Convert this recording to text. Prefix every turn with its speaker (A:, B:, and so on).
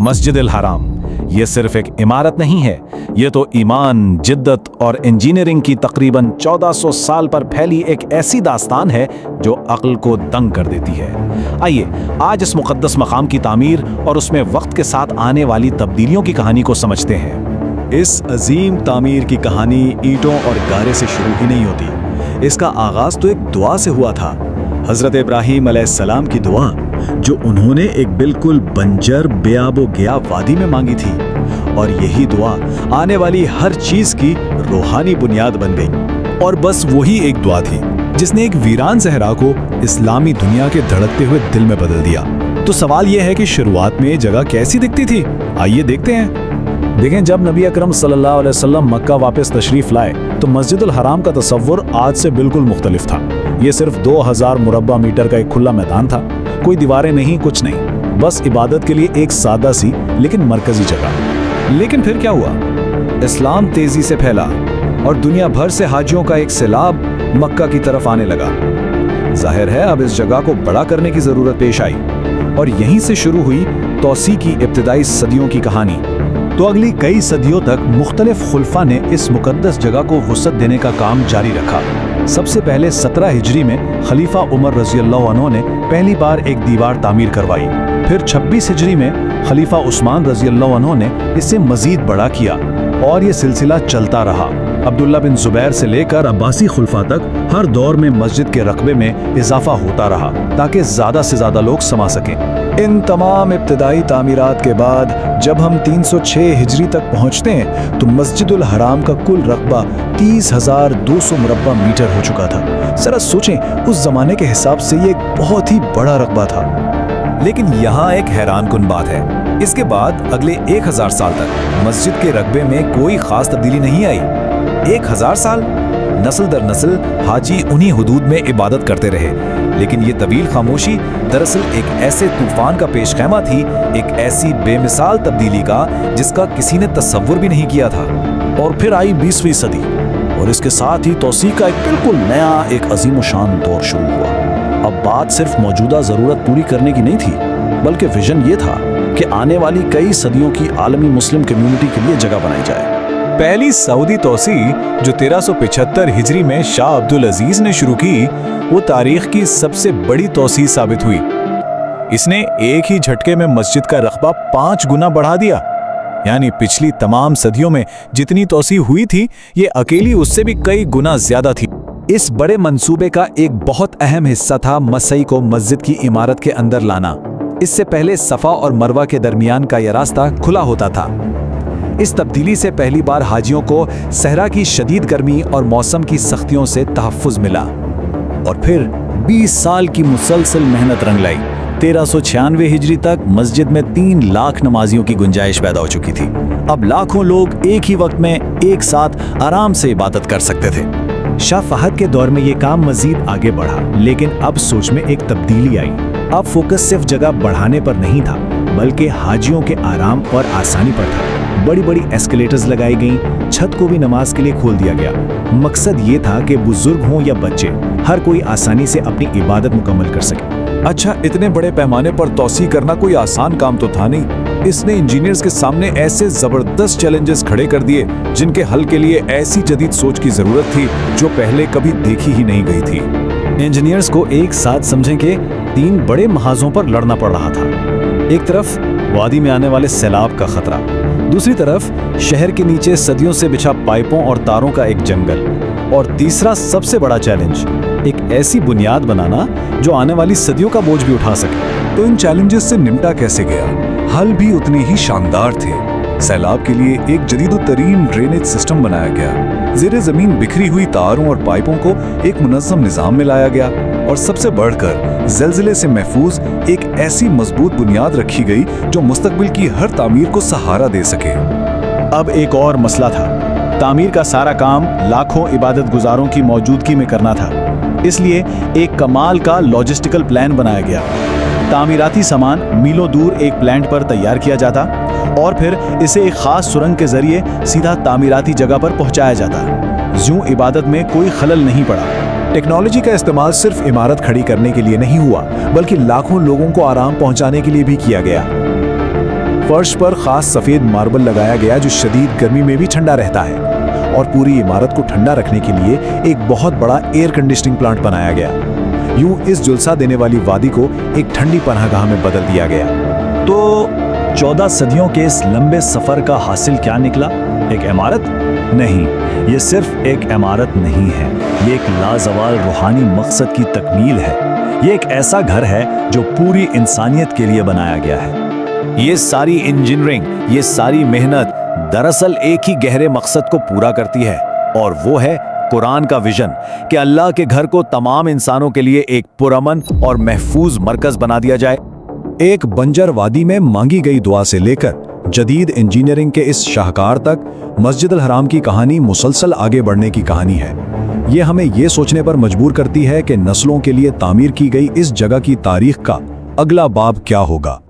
A: मस्जिद अल हराम ये सिर्फ एक इमारत नहीं है, ये तो ईमान, जिद्दत और इंजीनियरिंग की तकरीबन 1400 साल पर फैली एक ऐसी दास्तान है जो अक्ल को दंग कर देती है। आइए आज इस मुक़द्दस मकाम की तामीर और उसमें वक्त के साथ आने वाली तब्दीलियों की कहानी को समझते हैं।
B: इस अजीम तामीर की कहानी ईंटों और गारे से शुरू ही नहीं होती। इसका आगाज तो एक दुआ से हुआ था, हजरत इब्राहीम अलैहिस्सलाम की दुआ, जो उन्होंने एक बिल्कुल बंजर बेआबो गया वादी में मांगी थी। और यही दुआ आने वाली हर चीज की रूहानी बुनियाद बन गई। और बस वही एक दुआ थी जिसने एक वीरान सहरा को इस्लामी दुनिया के धड़कते हुए दिल में बदल दिया। तो सवाल यह है कि शुरुआत में ये जगह कैसी दिखती थी? आइए देखते हैं।
A: देखें, जब नबी अकरम सल्लल्लाहु अलैहि वसल्लम मक्का वापस तशरीफ लाए तो मस्जिद अल हराम का तसव्वुर आज से बिल्कुल मुख्तलिफ था। ये सिर्फ 2000 मुरब्बा मीटर का एक खुला मैदान था, कोई दीवारें नहीं, कुछ नहीं, बस इबादत के लिए एक सादा सी लेकिन मरकजी जगह।
B: लेकिन फिर क्या हुआ? इस्लाम तेजी से फैला और दुनिया भर से हाजियों का एक सैलाब मक्का की तरफ आने लगा। जाहिर है अब इस जगह को बड़ा करने की जरूरत पेश आई और यहीं से शुरू हुई तौसी की इब्तिदाई सदियों की कहानी।
A: तो अगली कई सदियों तक मुख्तलिफ खुलफा ने इस मुकद्दस जगह को वुसअत देने का काम जारी रखा। सबसे पहले 17 हिजरी में खलीफा उमर रज़ी अल्लाह अन्हु ने पहली बार एक दीवार तामीर करवाई। फिर 26 हिजरी में खलीफा उस्मान रज़ी अल्लाह अन्हु ने इसे मजीद बड़ा किया और ये सिलसिला चलता रहा। अब्दुल्ला बिन जुबैर से लेकर अब्बासी खुलफा तक हर दौर में मस्जिद के रकबे में इजाफा होता रहा ताकि ज़्यादा से ज़्यादा लोग समा सकें।
B: इन तमाम इब्तिदाई तामीरात के बाद जब हम 306 हिजरी तक पहुँचते हैं तो मस्जिदुल हराम का कुल रकबा 30,200 मुरब्बा मीटर हो चुका था। जरा सोचें, उस जमाने के हिसाब से ये एक बहुत ही बड़ा रकबा था।
A: लेकिन यहाँ एक हैरानकुन बात है, इसके बाद अगले 1000 साल तक मस्जिद के रकबे में कोई खास तब्दीली नहीं आई। 1000 साल नस्ल दर नस्ल हाजी उन्हीं हुदूद में इबादत करते रहे। लेकिन ये तवील खामोशी दरअसल एक ऐसे तूफान का पेशखैमा थी, एक ऐसी बेमिसाल तब्दीली का जिसका किसी ने तसव्वुर भी नहीं किया था।
C: और फिर आई 20वीं सदी और इसके साथ ही तौसी का एक बिल्कुल नया, एक अजीम शान दौर शुरू हुआ। अब बात सिर्फ मौजूदा ज़रूरत पूरी करने की नहीं थी, बल्कि विजन ये था कि आने वाली कई सदियों की आलमी मुस्लिम कम्युनिटी के लिए जगह बनाई जाए।
A: पहली सऊदी तौसी जो 1375 हिजरी में शाह अब्दुल अजीज ने शुरू की, वो तारीख की सबसे बड़ी तौसी साबित हुई। इसने एक ही झटके में मस्जिद का रकबा 5 गुना बढ़ा दिया। यानी पिछली तमाम सदियों में जितनी तौसी हुई थी, ये अकेली उससे भी कई गुना ज्यादा थी। इस बड़े मंसूबे का एक बहुत अहम हिस्सा था मसई को मस्जिद की इमारत के अंदर लाना। इससे पहले सफा और मरवा के दरमियान का यह रास्ता खुला होता था। इस तब्दीली से पहली बार हाजियों को सहरा की शदीद गर्मी और मौसम की सख्तियों से तहफ़्फ़ुज़ मिला।
C: और फिर 20 साल की मुसलसल मेहनत रंग लाई। 1396 हिजरी तक मस्जिद में 3 लाख नमाजियों की गुंजाइश पैदा हो चुकी थी। अब लाखों लोग एक ही वक्त में एक साथ आराम से इबादत कर सकते थे।
A: शाह फहद के दौर में ये काम मजीद आगे बढ़ा, लेकिन अब सोच में एक तब्दीली आई। अब फोकस सिर्फ जगह बढ़ाने पर नहीं था, बल्कि हाजियों के आराम और आसानी पर था। बड़ी बड़ी एस्केलेटर्स लगाई गईं, छत को भी नमाज के लिए खोल दिया गया। मकसद ये था कि बुजुर्ग हों या बच्चे, हर कोई आसानी से अपनी इबादत मुकम्मल कर सके।
B: अच्छा, इतने बड़े पैमाने पर तौसी करना कोई आसान काम तो था नहीं। इसने इंजीनियर्स के सामने ऐसे जबरदस्त चैलेंजेस खड़े कर दिए जिनके हल के लिए ऐसी जदीद सोच की जरूरत थी जो पहले कभी देखी ही नहीं गई थी।
A: इंजीनियर्स को एक साथ समझें कि 3 बड़े महाजों पर लड़ना पड़ रहा था। एक तरफ वादी में आने वाले सैलाब का खतरा, दूसरी तरफ शहर के नीचे सदियों से बिछा पाइपों और तारों का एक जंगल, और तीसरा सबसे बड़ा चैलेंज, एक ऐसी बुनियाद बनाना जो आने वाली सदियों का बोझ भी उठा सके।
B: तो इन चैलेंजेस से निपटा कैसे गया? हल भी उतने ही शानदार थे। सैलाब के लिए एक जदीदतरीन ड्रेनेज सिस्टम बनाया गया। ज़ेरे ज़मीन बिखरी हुई तारों और पाइपों को एक मुनज़्ज़म निज़ाम में लाया गया और सबसे बढ़कर ज़लज़ले से महफूज एक ऐसी मजबूत बुनियाद रखी गई जो मुस्तकबिल की हर तामीर को सहारा दे सके।
C: अब एक और मसला था, तामीर का सारा काम लाखों इबादत गुजारों की मौजूदगी में करना था। इसलिए एक कमाल का लॉजिस्टिकल प्लान बनाया गया। तामीराती सामान मीलों दूर एक प्लांट पर तैयार किया जाता और फिर इसे एक खास सुरंग के जरिए सीधा तामीराती जगह पर पहुंचाया जाता। यूं इबादत में कोई खलल नहीं पड़ा।
A: टेक्नोलॉजी का इस्तेमाल सिर्फ इमारत खड़ी करने के लिए नहीं हुआ, बल्कि लाखों लोगों को आराम पहुंचाने के लिए भी किया गया। फर्श पर खास सफेद मार्बल लगाया गया जो शदीद गर्मी में भी ठंडा रहता है, और पूरी इमारत को ठंडा रखने के लिए एक बहुत बड़ा एयर कंडीशनिंग प्लांट बनाया गया। यूं इस जुलसा देने वाली वादी को एक ठंडी पनाहगाह में बदल दिया गया।
C: तो 14 सदियों के इस लंबे सफर का हासिल क्या निकला? एक इमारत? नहीं, ये सिर्फ एक इमारत नहीं है, ये एक लाजवाल रूहानी मकसद की तकमील है। ये एक ऐसा घर है जो पूरी इंसानियत के लिए बनाया गया है।
A: ये सारी इंजीनियरिंग, ये सारी मेहनत दरअसल एक ही गहरे मकसद को पूरा करती है, और वो है कुरान का विजन कि अल्लाह के घर को तमाम इंसानों के लिए एक पुरअमन और महफूज मरकज बना दिया जाए।
C: एक बंजर वादी में मांगी गई दुआ से लेकर जदीद इंजीनियरिंग के इस शाहकार तक मस्जिद अल हराम की कहानी मुसलसल आगे बढ़ने की कहानी है। ये हमें ये सोचने पर मजबूर करती है कि नस्लों के लिए तामीर की गई इस जगह की तारीख का अगला बाब क्या होगा।